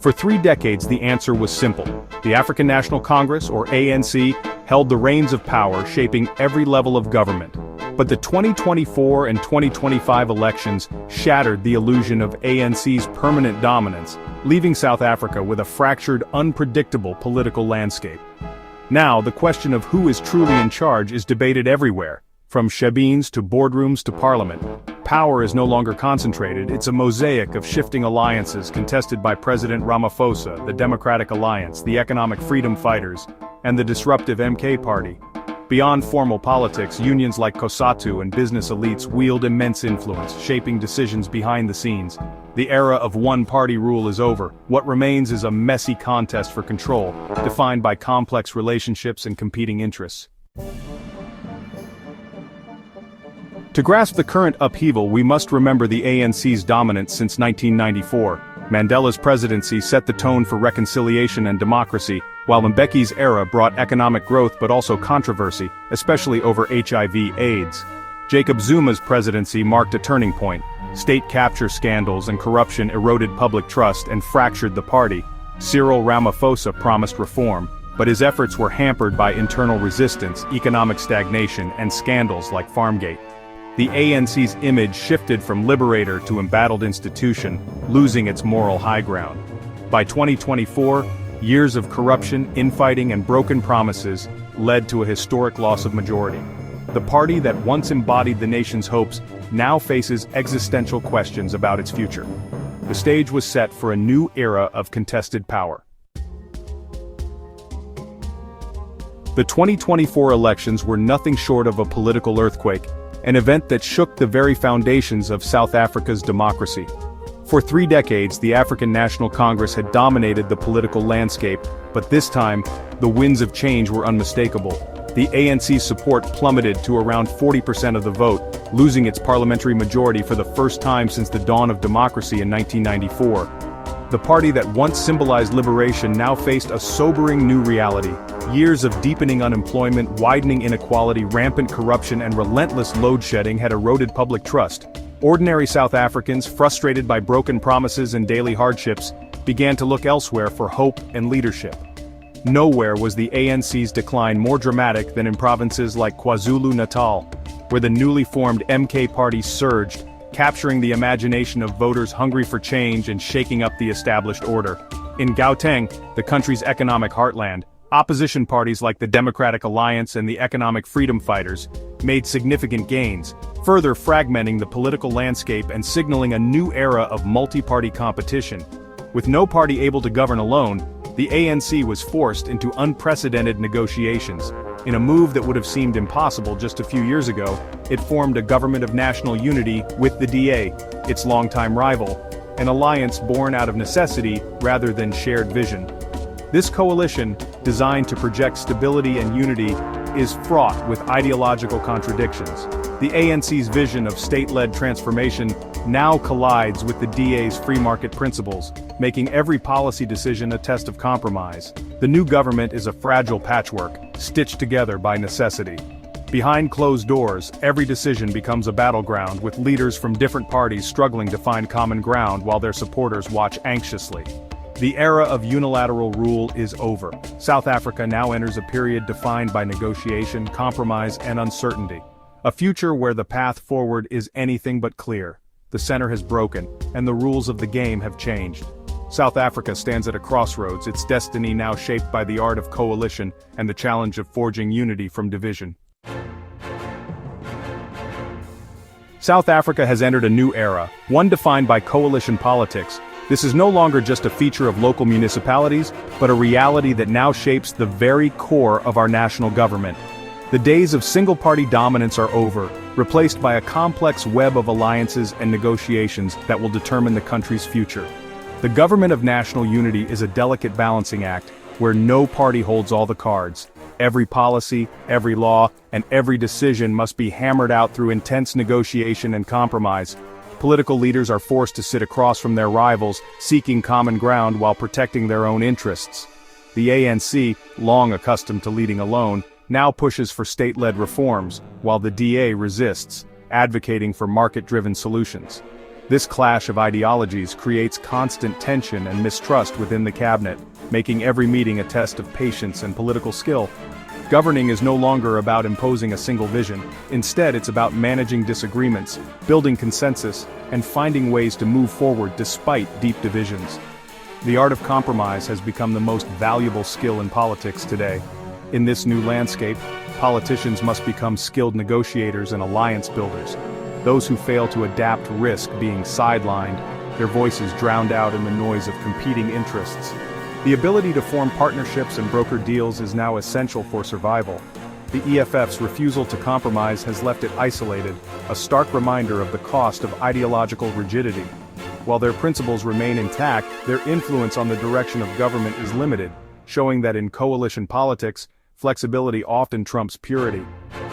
For 3 decades the answer was simple. The African National Congress, or ANC, held the reins of power, shaping every level of government. But the 2024 and 2025 elections shattered the illusion of ANC's permanent dominance, leaving South Africa with a fractured, unpredictable political landscape. Now, the question of who is truly in charge is debated everywhere, from shebeens to boardrooms to parliament. Power is no longer concentrated, it's a mosaic of shifting alliances contested by President Ramaphosa, the Democratic Alliance, the Economic Freedom Fighters, and the disruptive MK Party. Beyond formal politics, unions like COSATU and business elites wield immense influence, shaping decisions behind the scenes. The era of one-party rule is over. What remains is a messy contest for control, defined by complex relationships and competing interests. To grasp the current upheaval, we must remember the ANC's dominance since 1994. Mandela's presidency set the tone for reconciliation and democracy, while Mbeki's era brought economic growth but also controversy, especially over HIV/AIDS. Jacob Zuma's presidency marked a turning point. State capture scandals and corruption eroded public trust and fractured the party. Cyril Ramaphosa promised reform, but his efforts were hampered by internal resistance, economic stagnation, and scandals like Farmgate. The ANC's image shifted from liberator to embattled institution, losing its moral high ground. By 2024, years of corruption, infighting, and broken promises led to a historic loss of majority. The party that once embodied the nation's hopes now faces existential questions about its future. The stage was set for a new era of contested power. The 2024 elections were nothing short of a political earthquake, an event that shook the very foundations of South Africa's democracy. For 3 decades, the African National Congress had dominated the political landscape, but this time, the winds of change were unmistakable. The ANC's support plummeted to around 40% of the vote, losing its parliamentary majority for the first time since the dawn of democracy in 1994. The party that once symbolized liberation now faced a sobering new reality. Years of deepening unemployment, widening inequality, rampant corruption, and relentless load shedding had eroded public trust. Ordinary South Africans, frustrated by broken promises and daily hardships, began to look elsewhere for hope and leadership. Nowhere was the ANC's decline more dramatic than in provinces like KwaZulu-Natal, where the newly formed MK Party surged, capturing the imagination of voters hungry for change and shaking up the established order. In Gauteng, the country's economic heartland, opposition parties like the Democratic Alliance and the Economic Freedom Fighters made significant gains, further fragmenting the political landscape and signaling a new era of multi-party competition. With no party able to govern alone, the ANC was forced into unprecedented negotiations. In a move that would have seemed impossible just a few years ago, it formed a government of national unity with the DA, its longtime rival, an alliance born out of necessity rather than shared vision. This coalition, designed to project stability and unity, is fraught with ideological contradictions. The ANC's vision of state-led transformation now collides with the DA's free market principles, making every policy decision a test of compromise. The new government is a fragile patchwork, stitched together by necessity. Behind closed doors, every decision becomes a battleground, with leaders from different parties struggling to find common ground while their supporters watch anxiously. The era of unilateral rule is over. South Africa now enters a period defined by negotiation, compromise, and uncertainty. A future where the path forward is anything but clear. The center has broken, and the rules of the game have changed. South Africa stands at a crossroads, its destiny now shaped by the art of coalition and the challenge of forging unity from division. South Africa has entered a new era, one defined by coalition politics. This is no longer just a feature of local municipalities, but a reality that now shapes the very core of our national government. The days of single-party dominance are over, replaced by a complex web of alliances and negotiations that will determine the country's future. The government of national unity is a delicate balancing act, where no party holds all the cards. Every policy, every law, and every decision must be hammered out through intense negotiation and compromise. Political leaders are forced to sit across from their rivals, seeking common ground while protecting their own interests. The ANC, long accustomed to leading alone, now pushes for state-led reforms, while the DA resists, advocating for market-driven solutions. This clash of ideologies creates constant tension and mistrust within the cabinet, making every meeting a test of patience and political skill. Governing is no longer about imposing a single vision. Instead, it's about managing disagreements, building consensus, and finding ways to move forward despite deep divisions. The art of compromise has become the most valuable skill in politics today. In this new landscape, politicians must become skilled negotiators and alliance builders. Those who fail to adapt risk being sidelined, their voices drowned out in the noise of competing interests. The ability to form partnerships and broker deals is now essential for survival. The EFF's refusal to compromise has left it isolated, a stark reminder of the cost of ideological rigidity. While their principles remain intact, their influence on the direction of government is limited, showing that in coalition politics, flexibility often trumps purity.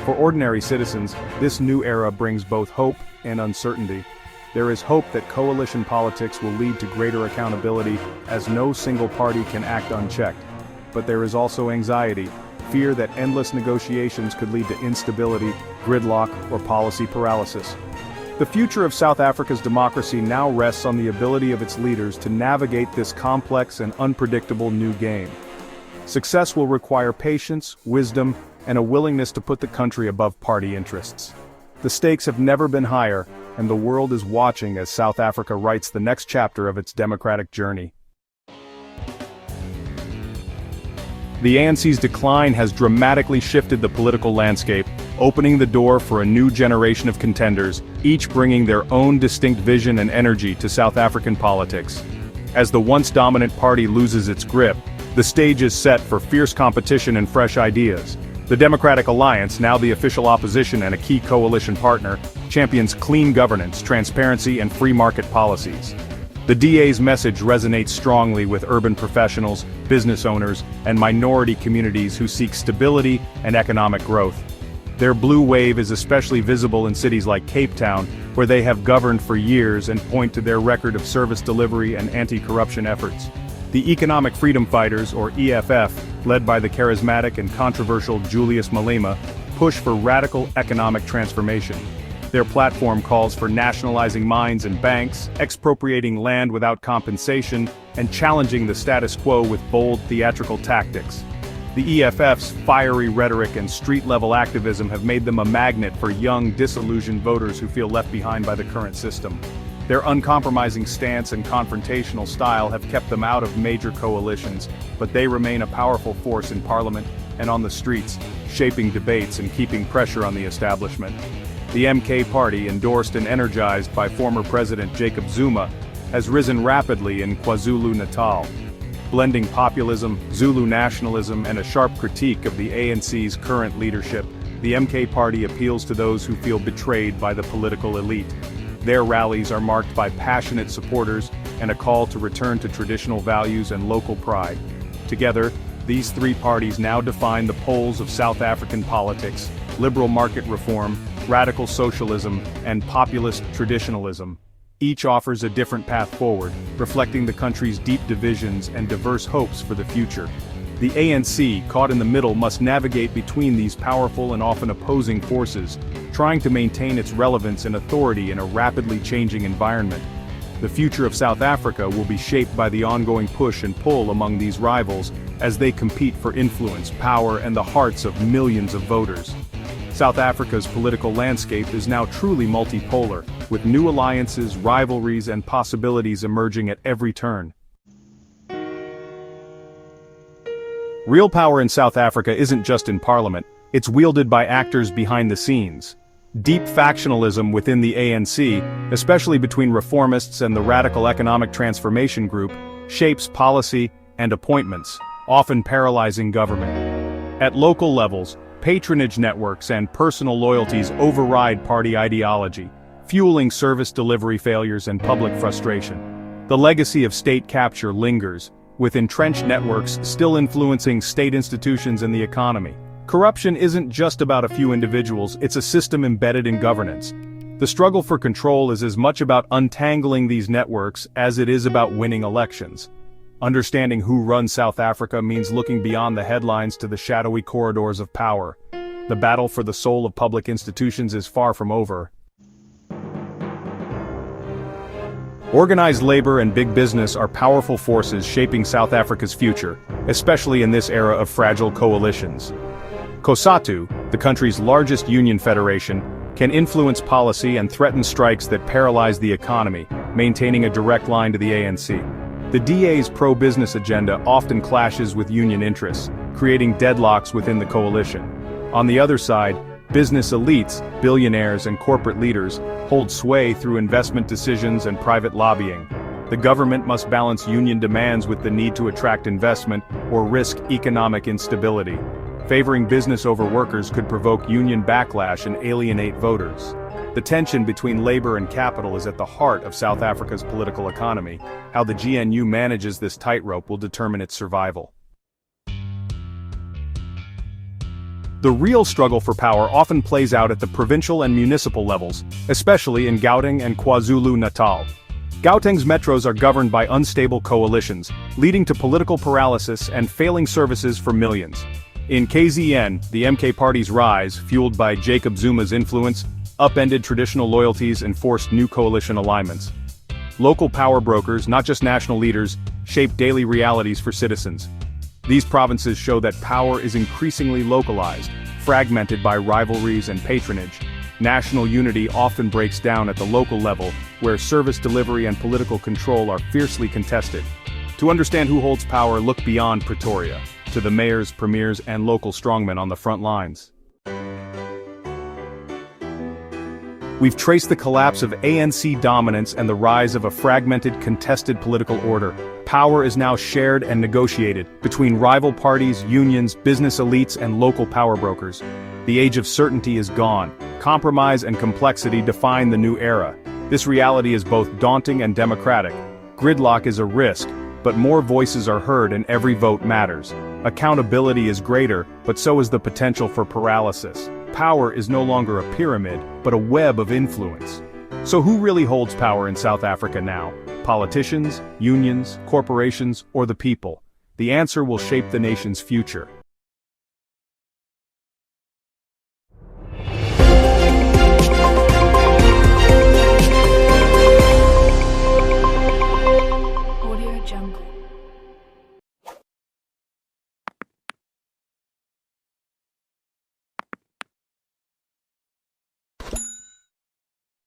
For ordinary citizens, this new era brings both hope and uncertainty. There is hope that coalition politics will lead to greater accountability, as no single party can act unchecked. But there is also anxiety, fear that endless negotiations could lead to instability, gridlock, or policy paralysis. The future of South Africa's democracy now rests on the ability of its leaders to navigate this complex and unpredictable new game. Success will require patience, wisdom, and a willingness to put the country above party interests. The stakes have never been higher, and the world is watching as South Africa writes the next chapter of its democratic journey. The ANC's decline has dramatically shifted the political landscape, opening the door for a new generation of contenders, each bringing their own distinct vision and energy to South African politics. As the once dominant party loses its grip, the stage is set for fierce competition and fresh ideas. The Democratic Alliance, now the official opposition and a key coalition partner, champions clean governance, transparency, and free market policies. The DA's message resonates strongly with urban professionals, business owners, and minority communities who seek stability and economic growth. Their blue wave is especially visible in cities like Cape Town, where they have governed for years and point to their record of service delivery and anti-corruption efforts. The Economic Freedom Fighters, or EFF, led by the charismatic and controversial Julius Malema, push for radical economic transformation. Their platform calls for nationalizing mines and banks, expropriating land without compensation, and challenging the status quo with bold theatrical tactics. The EFF's fiery rhetoric and street-level activism have made them a magnet for young, disillusioned voters who feel left behind by the current system. Their uncompromising stance and confrontational style have kept them out of major coalitions, but they remain a powerful force in parliament and on the streets, shaping debates and keeping pressure on the establishment. The MK party, endorsed and energized by former President Jacob Zuma, has risen rapidly in KwaZulu-Natal. Blending populism, Zulu nationalism, and a sharp critique of the ANC's current leadership, the MK party appeals to those who feel betrayed by the political elite. Their rallies are marked by passionate supporters and a call to return to traditional values and local pride. Together, these three parties now define the poles of South African politics: liberal market reform, radical socialism, and populist traditionalism. Each offers a different path forward, reflecting the country's deep divisions and diverse hopes for the future. The ANC, caught in the middle, must navigate between these powerful and often opposing forces, trying to maintain its relevance and authority in a rapidly changing environment. The future of South Africa will be shaped by the ongoing push and pull among these rivals as they compete for influence, power, and the hearts of millions of voters. South Africa's political landscape is now truly multipolar, with new alliances, rivalries, and possibilities emerging at every turn. Real power in South Africa isn't just in parliament, it's wielded by actors behind the scenes. Deep factionalism within the ANC, especially between reformists and the Radical Economic Transformation Group, shapes policy and appointments, often paralyzing government. At local levels, patronage networks and personal loyalties override party ideology, fueling service delivery failures and public frustration. The legacy of state capture lingers, with entrenched networks still influencing state institutions and the economy. Corruption isn't just about a few individuals, it's a system embedded in governance. The struggle for control is as much about untangling these networks as it is about winning elections. Understanding who runs South Africa means looking beyond the headlines to the shadowy corridors of power. The battle for the soul of public institutions is far from over. Organized labor and big business are powerful forces shaping South Africa's future, especially in this era of fragile coalitions. COSATU, the country's largest union federation, can influence policy and threaten strikes that paralyze the economy, maintaining a direct line to the ANC. The DA's pro-business agenda often clashes with union interests, creating deadlocks within the coalition. On the other side, business elites, billionaires and corporate leaders, hold sway through investment decisions and private lobbying. The government must balance union demands with the need to attract investment or risk economic instability. Favoring business over workers could provoke union backlash and alienate voters. The tension between labor and capital is at the heart of South Africa's political economy. How the GNU manages this tightrope will determine its survival. The real struggle for power often plays out at the provincial and municipal levels, especially in Gauteng and KwaZulu-Natal. Gauteng's metros are governed by unstable coalitions, leading to political paralysis and failing services for millions. In KZN, the MK party's rise, fueled by Jacob Zuma's influence, upended traditional loyalties and forced new coalition alignments. Local power brokers, not just national leaders, shape daily realities for citizens. These provinces show that power is increasingly localized, fragmented by rivalries and patronage. National unity often breaks down at the local level, where service delivery and political control are fiercely contested. To understand who holds power, look beyond Pretoria, to the mayors, premiers, and local strongmen on the front lines. We've traced the collapse of ANC dominance and the rise of a fragmented, contested political order. Power is now shared and negotiated between rival parties, unions, business elites, and local power brokers. The age of certainty is gone. Compromise and complexity define the new era. This reality is both daunting and democratic. Gridlock is a risk, but more voices are heard and every vote matters. Accountability is greater, but so is the potential for paralysis. Power is no longer a pyramid, but a web of influence. So who really holds power in South Africa now? Politicians, unions, corporations, or the people? The answer will shape the nation's future.